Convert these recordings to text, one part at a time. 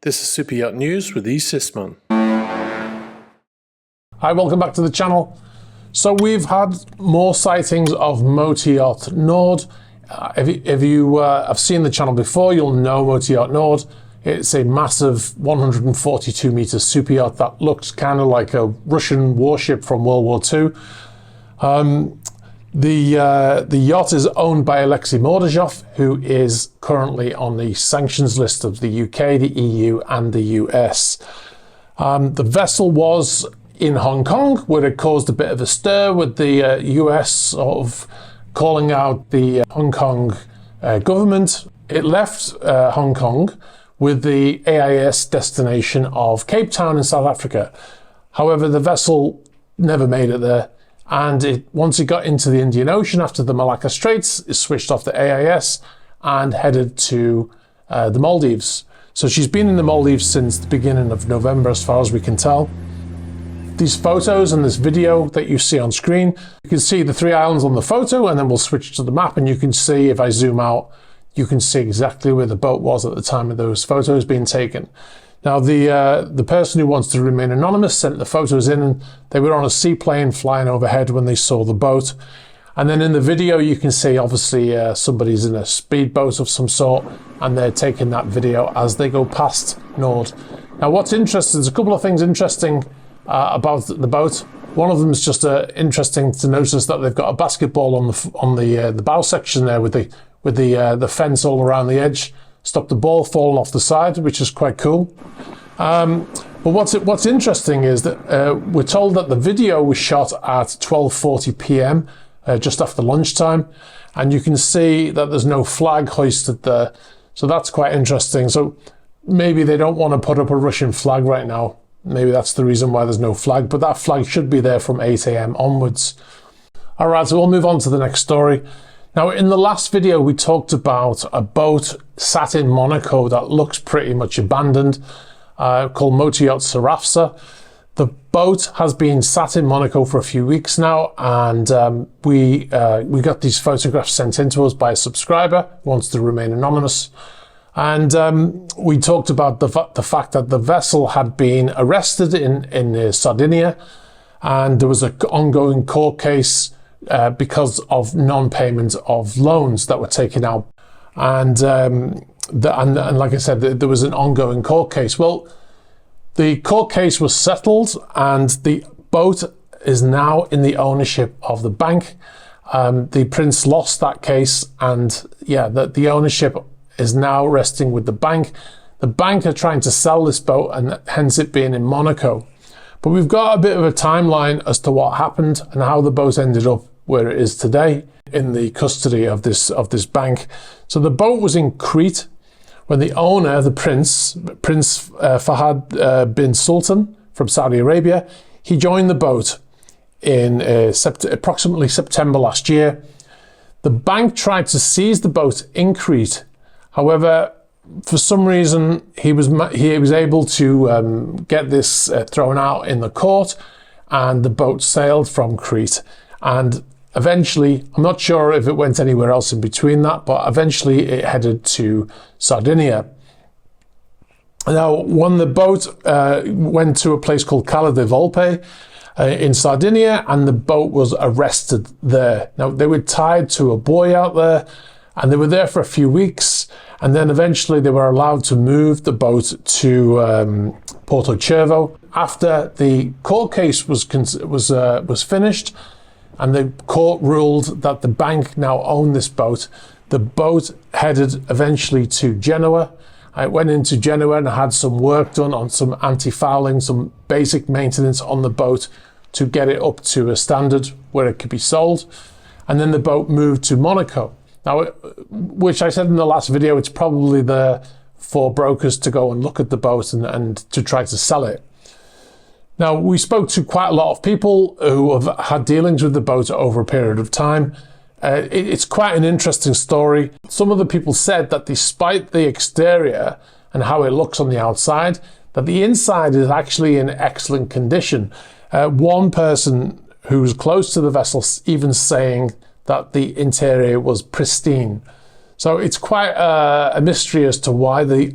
This is Super Yacht News with Sisman. Hi, welcome back to the channel. So we've had more sightings of Motor Yacht Nord. If you have seen the channel before, you'll know Motor Yacht Nord. It's a massive 142 meter super yacht that looks kind of like a Russian warship from World War II. The yacht is owned by Alexei Mordozhov, who is currently on the sanctions list of the UK, the EU and the US. The vessel was in Hong Kong, where it caused a bit of a stir with the US sort of calling out the Hong Kong government. It left Hong Kong with the AIS destination of Cape Town in South Africa. However, the vessel never made it there. And once it got into the Indian Ocean after the Malacca Straits, it switched off the AIS and headed to the Maldives. So she's been in the Maldives since the beginning of November, as far as we can tell. These photos and this video that you see on screen, you can see the three islands on the photo, and then we'll switch to the map, and you can see, if I zoom out, you can see exactly where the boat was at the time of those photos being taken. Now, the person who wants to remain anonymous sent the photos in, and they were on a seaplane flying overhead when they saw the boat. And then in the video, you can see, obviously, somebody's in a speedboat of some sort, and they're taking that video as they go past Nord. Now, what's interesting, there's a couple of things interesting about the boat. One of them is just interesting to notice that they've got a basketball on the bow section there with the fence all around the edge. Stop the ball falling off the side, which is quite cool. But what's interesting is that we're told that the video was shot at 12:40 p.m. Just after lunchtime, and you can see that there's no flag hoisted there. So that's quite interesting. So maybe they don't want to put up a Russian flag right now. Maybe that's the reason why there's no flag, but that flag should be there from 8 a.m. onwards. All right, so we'll move on to the next story. Now, in the last video, we talked about a boat sat in Monaco that looks pretty much abandoned, called Motor Yacht Sarafsa. The boat has been sat in Monaco for a few weeks now, and we got these photographs sent in to us by a subscriber who wants to remain anonymous. And we talked about the fact that the vessel had been arrested in Sardinia, and there was an ongoing court case because of non-payment of loans that were taken out. And like I said, there was an ongoing court case. Well, the court case was settled, and the boat is now in the ownership of the bank. The prince lost that case, and yeah, the ownership is now resting with the bank. The bank are trying to sell this boat, and hence it being in Monaco. But we've got a bit of a timeline as to what happened and how the boat ended up where it is today in the custody of this bank. So the boat was in Crete when the owner, the Prince Fahad bin Sultan from Saudi Arabia, he joined the boat in approximately September last year. The bank tried to seize the boat in Crete. However, for some reason, he was able to get this thrown out in the court, and the boat sailed from Crete. And eventually, I'm not sure if it went anywhere else in between that, but eventually it headed to Sardinia. Now, when the boat went to a place called Cala de Volpe in Sardinia, and the boat was arrested there. Now, they were tied to a buoy out there, and they were there for a few weeks, and then eventually they were allowed to move the boat to Porto Cervo. After the court case was finished, and the court ruled that the bank now owned this boat, the boat headed eventually to Genoa. It went into Genoa and had some work done on some anti-fouling, some basic maintenance on the boat to get it up to a standard where it could be sold. And then the boat moved to Monaco. Now, which I said in the last video, it's probably there for brokers to go and look at the boat and to try to sell it. Now, we spoke to quite a lot of people who have had dealings with the boat over a period of time. It's quite an interesting story. Some of the people said that despite the exterior and how it looks on the outside, that the inside is actually in excellent condition. One person who was close to the vessel even saying that the interior was pristine. So it's quite a mystery as to why the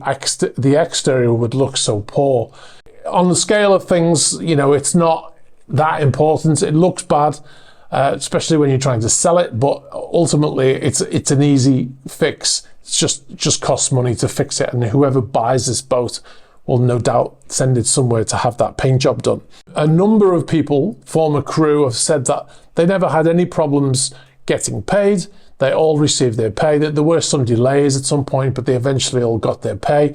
exterior would look so poor. On the scale of things, it's not that important. It looks bad, especially when you're trying to sell it, but ultimately it's an easy fix. It's just costs money to fix it, and whoever buys this boat will no doubt send it somewhere to have that paint job done. A number of people, former crew, have said that they never had any problems getting paid. They all received their pay. There were some delays at some point, but they eventually all got their pay.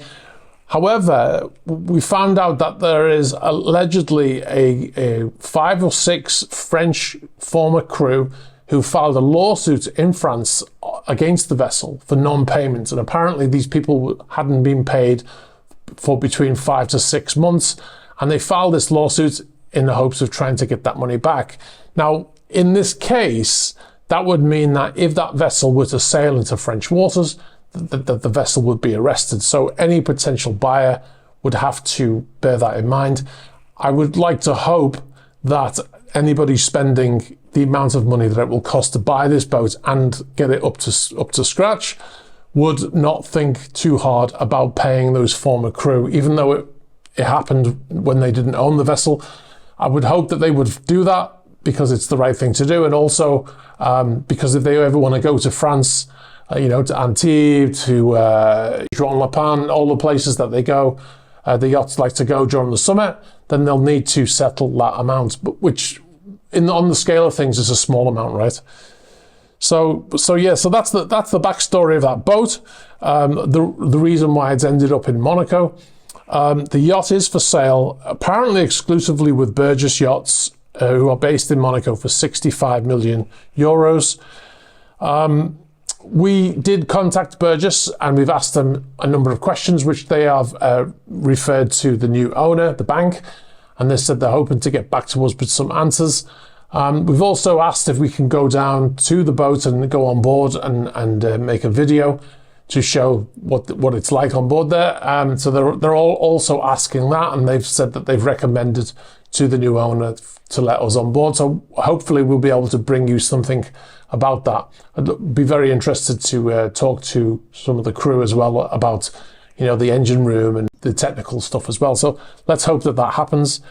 However, we found out that there is allegedly a 5 or 6 French former crew who filed a lawsuit in France against the vessel for non-payment. And apparently these people hadn't been paid for between 5 to 6 months. And they filed this lawsuit in the hopes of trying to get that money back. Now, in this case, that would mean that if that vessel were to sail into French waters, that the vessel would be arrested. So any potential buyer would have to bear that in mind. I would like to hope that anybody spending the amount of money that it will cost to buy this boat and get it up to scratch would not think too hard about paying those former crew, even though it happened when they didn't own the vessel. I would hope that they would do that because it's the right thing to do, and also because if they ever want to go to France, to Antibes, to Juan-la-Pan, all the places that they go, the yachts like to go during the summer, then they'll need to settle that amount, but which on the scale of things is a small amount, right? So that's the backstory of that boat. The reason why it's ended up in Monaco. The yacht is for sale, apparently exclusively with Burgess Yachts, who are based in Monaco, for 65 million euros. We did contact Burgess and we've asked them a number of questions, which they have referred to the new owner, the bank, and they said they're hoping to get back to us with some answers. We've also asked if we can go down to the boat and go on board and make a video to show what it's like on board there. So they're all also asking that, and they've said that they've recommended to the new owner to let us on board. So hopefully we'll be able to bring you something about that. I'd be very interested to talk to some of the crew as well about, the engine room and the technical stuff as well. So let's hope that happens.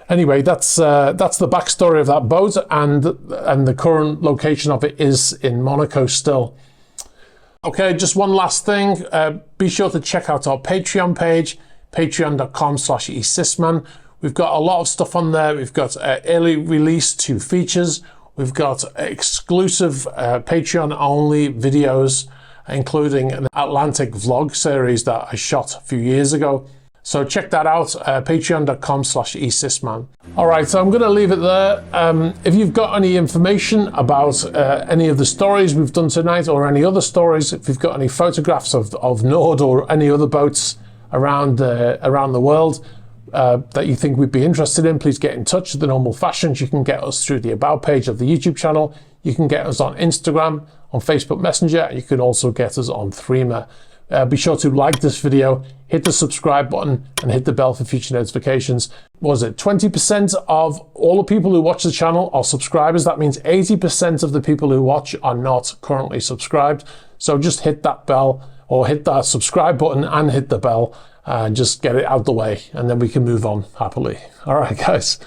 Anyway, that's the backstory of that boat, and the current location of it is in Monaco still. Okay, just one last thing. Be sure to check out our Patreon page, patreon.com/eSysman. We've got a lot of stuff on there. We've got early release to features. We've got exclusive Patreon-only videos, including an Atlantic vlog series that I shot a few years ago. So check that out, patreon.com/eSysman. All right, so I'm going to leave it there. If you've got any information about any of the stories we've done tonight, or any other stories, if you've got any photographs of Nord or any other boats around the world that you think we'd be interested in, please get in touch. The normal fashions. You can get us through the About page of the YouTube channel. You can get us on Instagram, on Facebook Messenger, and you can also get us on Threema. Be sure to like this video, hit the subscribe button, and hit the bell for future notifications. What was it? 20% of all the people who watch the channel are subscribers. That means 80% of the people who watch are not currently subscribed. So just hit that bell, or hit that subscribe button and hit the bell, and just get it out the way, and then we can move on happily. All right, guys.